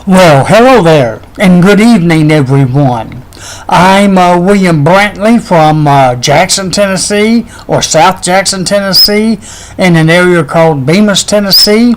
Well, hello there, and good evening, everyone. I'm William Brantley from Jackson, Tennessee, or South Jackson, Tennessee, in an area called Bemis, Tennessee,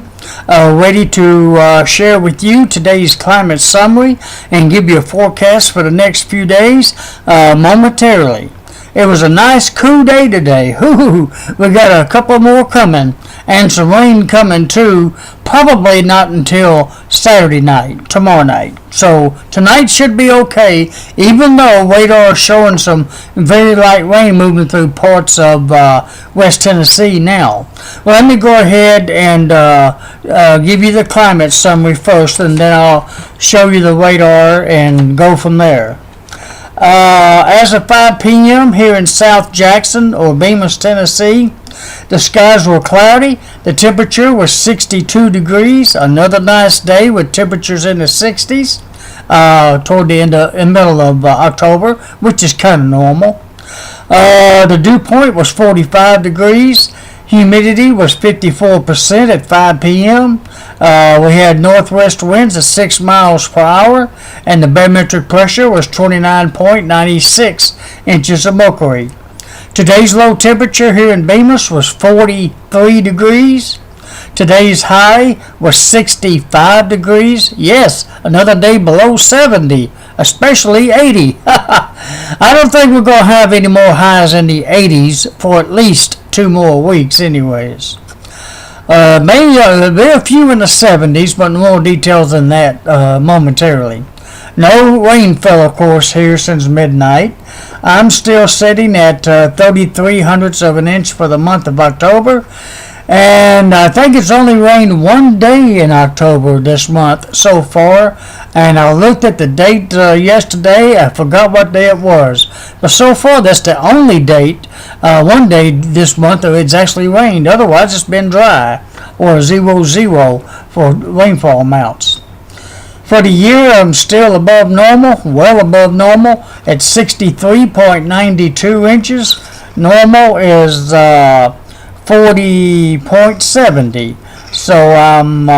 ready to share with you today's climate summary and give you a forecast for the next few days momentarily. It was a nice cool day today. We got a couple more coming, and some rain coming too. Probably not until Saturday night, tomorrow night. So tonight should be okay, even though radar is showing some very light rain moving through parts of West Tennessee now. Well, let me go ahead and give you the climate summary first, and then I'll show you the radar and go from there. As of 5 p.m. here in South Jackson or Bemis, Tennessee, the skies were cloudy. The temperature was 62 degrees. Another nice day with temperatures in the 60s toward the middle of October, which is kind of normal. The dew point was 45 degrees. Humidity was 54% at 5 p.m. We had northwest winds at 6 miles per hour, and the barometric pressure was 29.96 inches of mercury. Today's low temperature here in Bemis was 43 degrees. Today's high was 65 degrees. Yes, another day below 70, especially 80. I don't think we're going to have any more highs in the 80s for at least 2 more weeks anyways. Maybe there'll be a few in the 70s, but more details than that momentarily. No rain fell, of course, here since midnight. I'm still sitting at 33 hundredths of an inch for the month of October, and I think it's only rained one day in October this month so far, and I looked at the date yesterday. I forgot what day it was, but so far that's the only date, one day this month that it's actually rained. Otherwise it's been dry, or 0 for rainfall amounts. For the year, I'm still above normal, well above normal, at 63.92 inches. Normal is 40.70. So I'm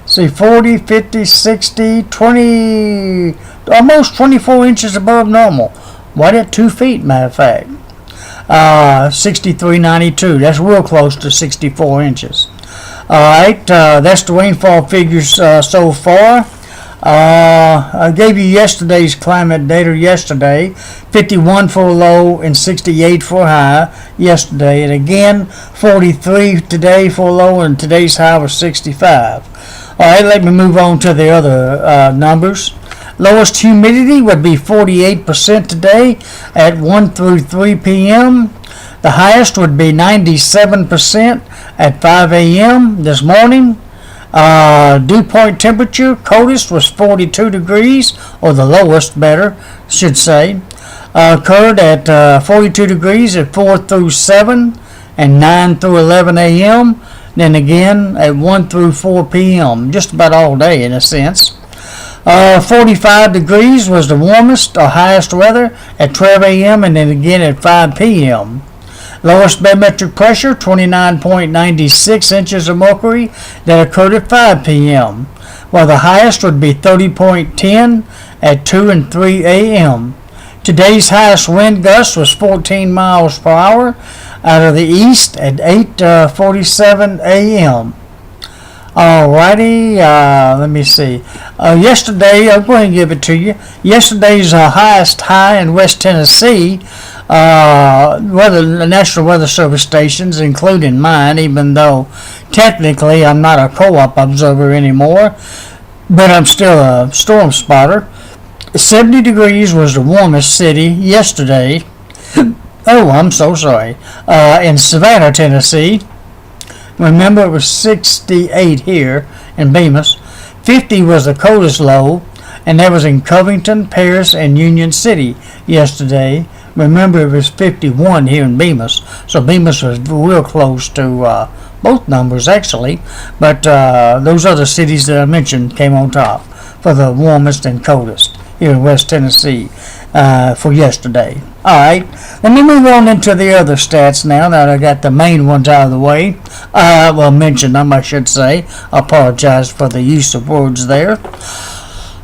40, 50, 60, 20, almost 24 inches above normal. Right at 2 feet, matter of fact. 63.92. That's real close to 64 inches. Alright, that's the rainfall figures so far. I gave you yesterday's climate data yesterday. 51 for a low and 68 for a high yesterday. And again, 43 today for a low, and today's high was 65. Alright, let me move on to the other numbers. Lowest humidity would be 48% today at 1 through 3 p.m. The highest would be 97% at 5 a.m. this morning. Dew point temperature, coldest was 42 degrees, or the lowest, better, should say. Occurred at 42 degrees at 4 through 7 and 9 through 11 a.m. Then again at 1 through 4 p.m. Just about all day in a sense. 45 degrees was the warmest or highest weather at 12 a.m. and then again at 5 p.m. Lowest barometric pressure, 29.96 inches of mercury, that occurred at 5 p.m., while the highest would be 30.10 at 2 and 3 a.m. Today's highest wind gust was 14 miles per hour out of the east at 8:47 a.m. Alrighty, let me see. Yesterday, I'm going to give it to you. Yesterday's highest high in West Tennessee, the National Weather Service stations, including mine, even though technically I'm not a co-op observer anymore, but I'm still a storm spotter. 70 degrees was the warmest city yesterday. Oh, I'm so sorry. In Savannah, Tennessee. Remember, it was 68 here in Bemis. 50 was the coldest low, and that was in Covington, Paris, and Union City yesterday. Remember, it was 51 here in Bemis, so Bemis was real close to both numbers, actually. But those other cities that I mentioned came on top for the warmest and coldest. here in West Tennessee for yesterday. All right, let me move on into the other stats now that I got the main ones out of the way. Mention them, I should say. I apologize for the use of words there.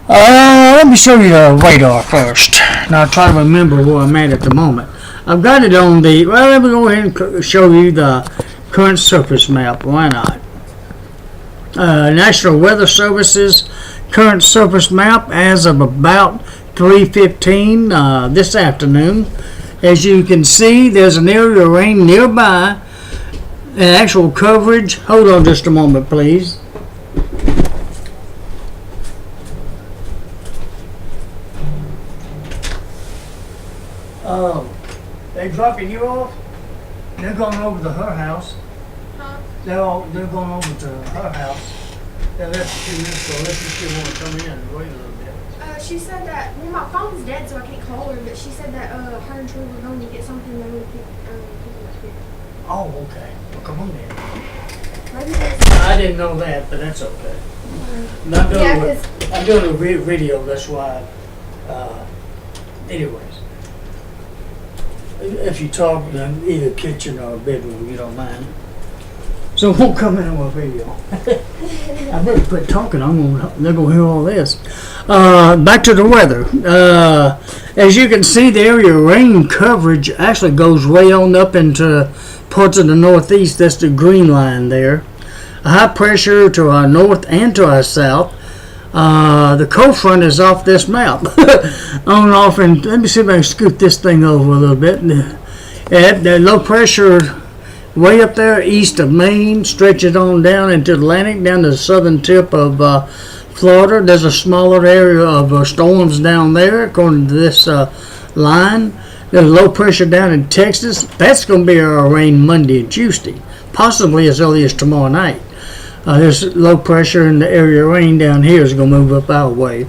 Let me show you the radar first. Now I'll try to remember where I'm at the moment. I've got it on the, let me go ahead and show you the current surface map. Why not? National Weather Service's current surface map as of about 3:15 this afternoon. As you can see, there's an area of rain nearby. And actual coverage, hold on just a moment please. Oh, they dropping you off? They're going over to her house. Huh? They're going over to her house. They left a few minutes ago. Let's just want to come in and wait a little bit. She said that, well, my phone's dead, so I can't call her, but she said that her and Troy were going to get something that would pick up here. Oh, okay. Well, come on in. Maybe there's... I didn't know that, but that's okay. I'm doing a video, that's why. Anyways. If you talk in either kitchen or bedroom, you don't mind. So it won't come in on my video. I better quit talking. They're gonna hear all this. Back to the weather. As you can see, the area of rain coverage actually goes way on up into parts of the northeast. That's the green line there. A high pressure to our north and to our south. The cold front is off this map. On and off, and let me see if I can scoot this thing over a little bit. The low pressure way up there east of Maine stretches on down into Atlantic, down to the southern tip of Florida. There's a smaller area of storms down there according to this line. There's low pressure down in Texas. That's going to be our rain Monday and Tuesday, possibly as early as tomorrow night. There's low pressure in the area of rain down here is going to move up our way.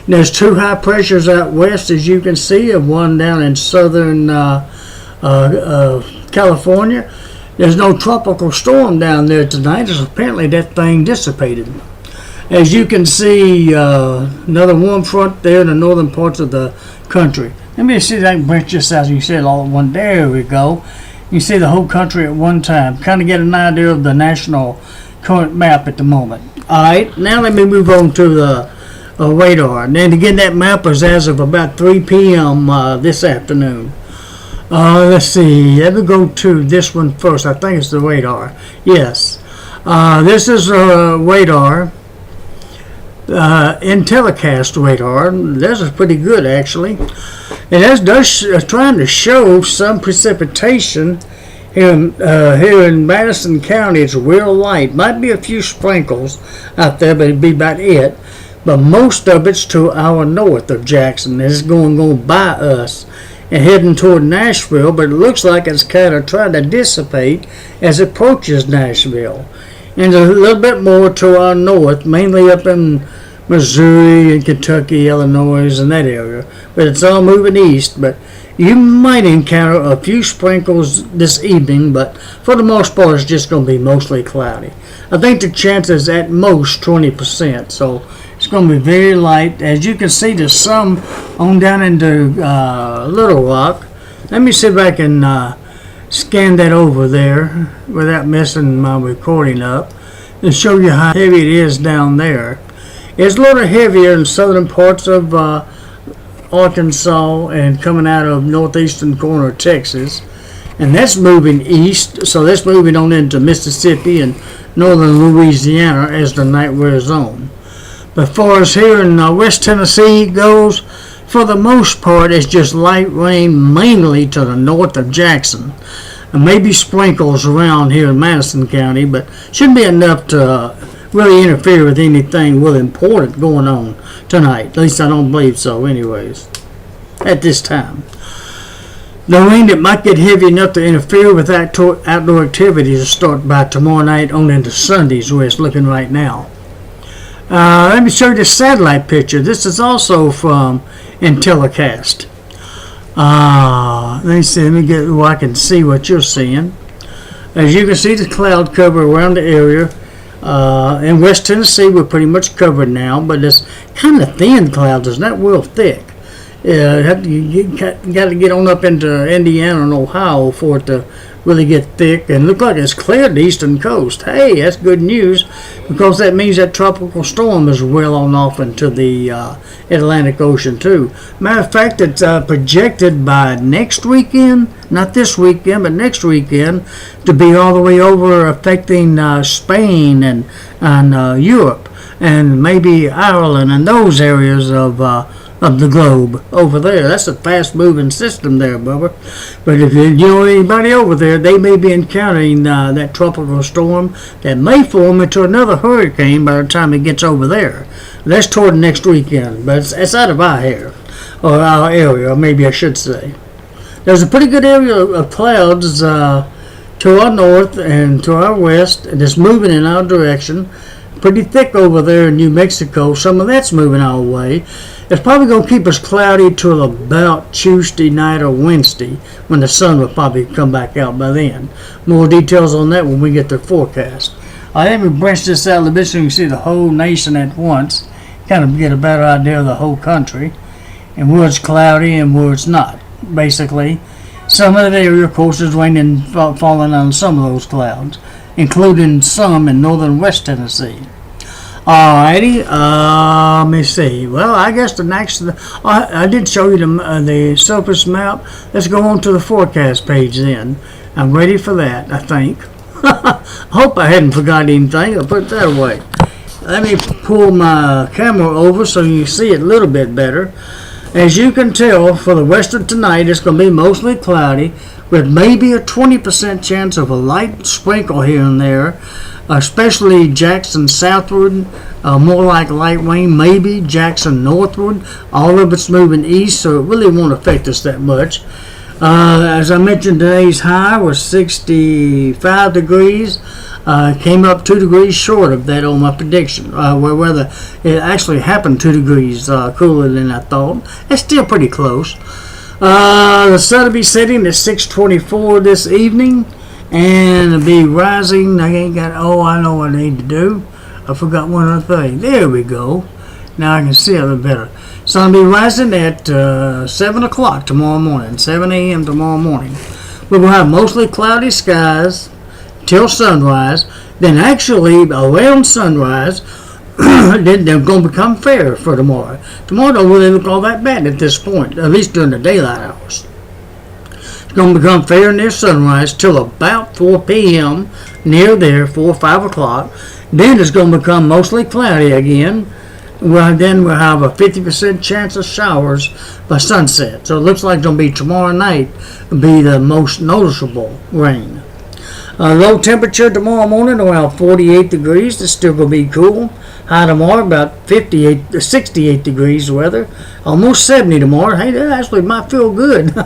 There's two high pressures out west, as you can see, and one down in southern California. There's no tropical storm down there tonight, as apparently that thing dissipated. As you can see, another warm front there in the northern parts of the country. Let me see if I can branch this out. You see it all at one. There we go. You see the whole country at one time. Kind of get an idea of the national current map at the moment. Alright, now let me move on to the radar. And then again, that map was as of about 3 p.m. This afternoon. Let's see, let me go to this one first. I think it's the radar. Yes. This is a radar. In telecast radar. This is pretty good actually. It does trying to show some precipitation here in Madison County. It's real light. Might be a few sprinkles out there, but it'd be about it. But most of it's to our north of Jackson. It's going by us and heading toward Nashville, but it looks like it's kind of trying to dissipate as it approaches Nashville. And a little bit more to our north, mainly up in Missouri and Kentucky, Illinois, and that area. But it's all moving east. But you might encounter a few sprinkles this evening, but for the most part, it's just going to be mostly cloudy. I think the chance is at most 20%, so it's going to be very light. As you can see, there's some on down into Little Rock. Let me see if I can scan that over there without messing my recording up and show you how heavy it is down there. It's a little heavier in southern parts of Arkansas and coming out of northeastern corner of Texas, and that's moving east, so that's moving on into Mississippi and northern Louisiana as the night wears on. But as far as here in West Tennessee goes, for the most part it's just light rain mainly to the north of Jackson, and maybe sprinkles around here in Madison County, but shouldn't be enough to really interfere with anything really important going on tonight. At least I don't believe so anyways at this time. The rain that might get heavy enough to interfere with outdoor activities will start by tomorrow night on into Sunday's where it's looking right now. Let me show you the satellite picture. This is also from Intellicast. Let me see. Let me get where I can see what you're seeing. As you can see, the cloud cover around the area. In West Tennessee, we're pretty much covered now, but it's kind of thin clouds. It's not real thick. You got to get on up into Indiana and Ohio for it to really get thick, and look like it's cleared the eastern coast. Hey, that's good news, because that means that tropical storm is well on off into the Atlantic Ocean too. Matter of fact, it's projected by next weekend, not this weekend, but next weekend, to be all the way over affecting Spain and Europe, and maybe Ireland and those areas of the globe over there. That's a fast-moving system there, Bubba. But if you know anybody over there, they may be encountering that tropical storm that may form into another hurricane by the time it gets over there. That's toward next weekend, but it's out of our hair, or our area, or maybe I should say. There's a pretty good area of clouds to our north and to our west, and it's moving in our direction. Pretty thick over there in New Mexico. Some of that's moving our way. It's probably going to keep us cloudy till about Tuesday night or Wednesday, when the sun will probably come back out by then. More details on that when we get the forecast. Let me branch this out a little bit so you can see the whole nation at once. Kind of get a better idea of the whole country, and where it's cloudy and where it's not. Basically, some of the area, of course, is raining, falling on some of those clouds, including some in northern West Tennessee. Alrighty, let me see. Well, I guess the next, I did show you the surface map. Let's go on to the forecast page then. I'm ready for that, I think. I hope I hadn't forgot anything. I'll put it that way. Let me pull my camera over so you see it a little bit better. As you can tell, for the rest of tonight, it's going to be mostly cloudy, with maybe a 20% chance of a light sprinkle here and there, especially Jackson southward, more like light rain, maybe Jackson northward. All of it's moving east, so it really won't affect us that much. As I mentioned, today's high was 65 degrees. Came up 2 degrees short of that on my prediction. Whether it actually happened 2 degrees cooler than I thought. It's still pretty close. The sun will be setting at 6:24 this evening, and it'll be rising. I know what I need to do. I forgot one other thing. There we go. Now I can see a little better. Sun will be rising at 7 o'clock tomorrow morning, 7 a.m. tomorrow morning. We're going to have mostly cloudy skies till sunrise. Then actually, around sunrise, then they're going to become fair for tomorrow. Tomorrow don't really look all that bad at this point, at least during the daylight hours. It's going to become fair near sunrise till about 4 p.m., near there, 4 or 5 o'clock. Then it's going to become mostly cloudy again. Then we'll have a 50% chance of showers by sunset. So it looks like it's going to be tomorrow night will be the most noticeable rain. Low temperature tomorrow morning around 48 degrees. It's still going to be cool. High tomorrow about 68 degrees weather. Almost 70 tomorrow. Hey, that actually might feel good.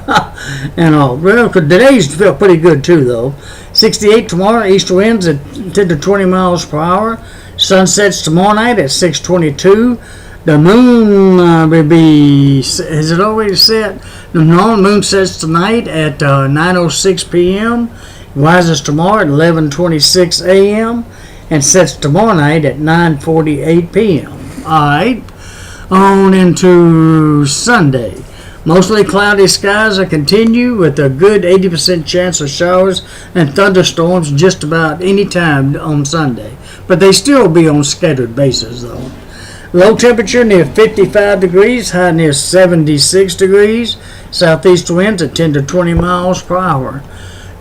And all. Well, today's feel pretty good too, though. 68 tomorrow. East winds at 10 to 20 miles per hour. Sunsets tomorrow night at 6:22. The moon will be, has it already set? The moon sets tonight at 9:06 p.m. Rises tomorrow at 11:26 a.m. and sets tomorrow night at 9:48 p.m. Alright, on into Sunday. Mostly cloudy skies will continue with a good 80% chance of showers and thunderstorms just about any time on Sunday. But they still be on scattered basis though. Low temperature near 55 degrees, high near 76 degrees. Southeast winds at 10 to 20 miles per hour.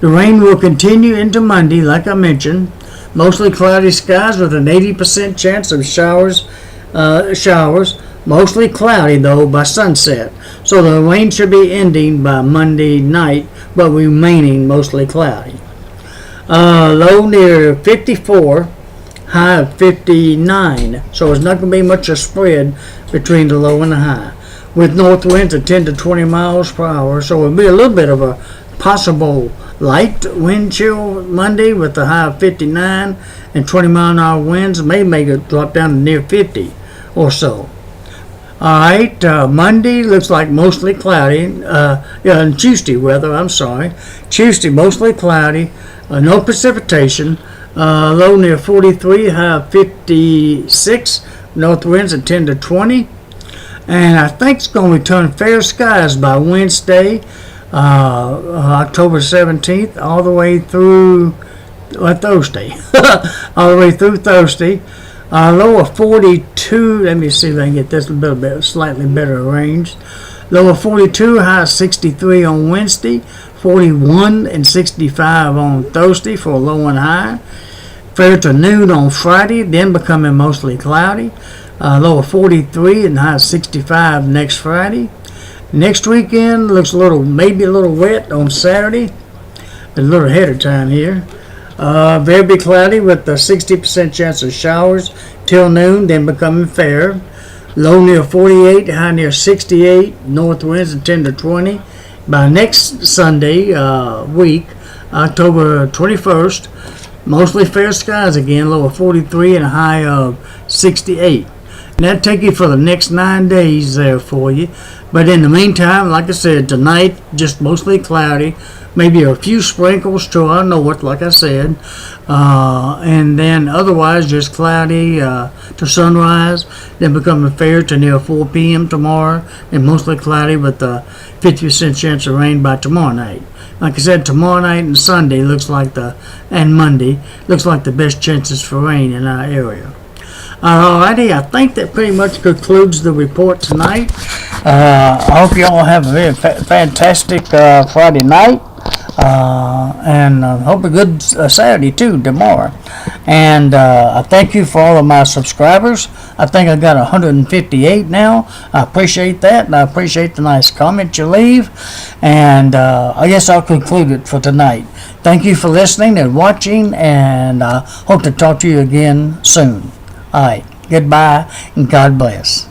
The rain will continue into Monday, like I mentioned. Mostly cloudy skies with an 80% chance of showers. Mostly cloudy, though, by sunset. So the rain should be ending by Monday night, but remaining mostly cloudy. Low near 54, high of 59. So it's not going to be much of a spread between the low and the high. With north winds at 10 to 20 miles per hour. So it'll be a little bit of a possible light wind chill Monday with the high of 59 and 20 mile an hour winds. May make it drop down to near 50 or so. Alright, Monday looks like mostly cloudy. And Tuesday weather, I'm sorry. Tuesday mostly cloudy. No precipitation. Low near 43, high of 56. North winds at 10 to 20. And I think it's going to return fair skies by Wednesday, October 17th, all the way through Thursday. All the way through Thursday. Low of 42. Let me see if I can get this a little bit slightly better arranged. Low of 42, high of 63 on Wednesday, 41 and 65 on Thursday for a low and high. Fair to noon on Friday, then becoming mostly cloudy. Low of 43 and high of 65 next Friday. Next weekend looks maybe a little wet on Saturday. A little ahead of time here. Very cloudy with a 60% chance of showers till noon, then becoming fair. Low near 48, high near 68, north winds at 10 to 20. By next Sunday week, October 21st, mostly fair skies again, low of 43 and a high of 68. And that'll take you for the next 9 days there for you. But in the meantime, like I said, tonight just mostly cloudy. Maybe a few sprinkles to our north, like I said. And then otherwise just cloudy to sunrise. Then becoming fair to near 4 p.m. tomorrow. And mostly cloudy with a 50% chance of rain by tomorrow night. Like I said, tomorrow night and Sunday and Monday looks like the best chances for rain in our area. Alrighty, I think that pretty much concludes the report tonight. I hope you all have a very fantastic Friday night. And hope a good Saturday too tomorrow. And I thank you for all of my subscribers. I think I got 158 now. I appreciate that, and I appreciate the nice comments you leave. And I guess I'll conclude it for tonight. Thank you for listening and watching, and hope to talk to you again soon. All right, goodbye, and God bless.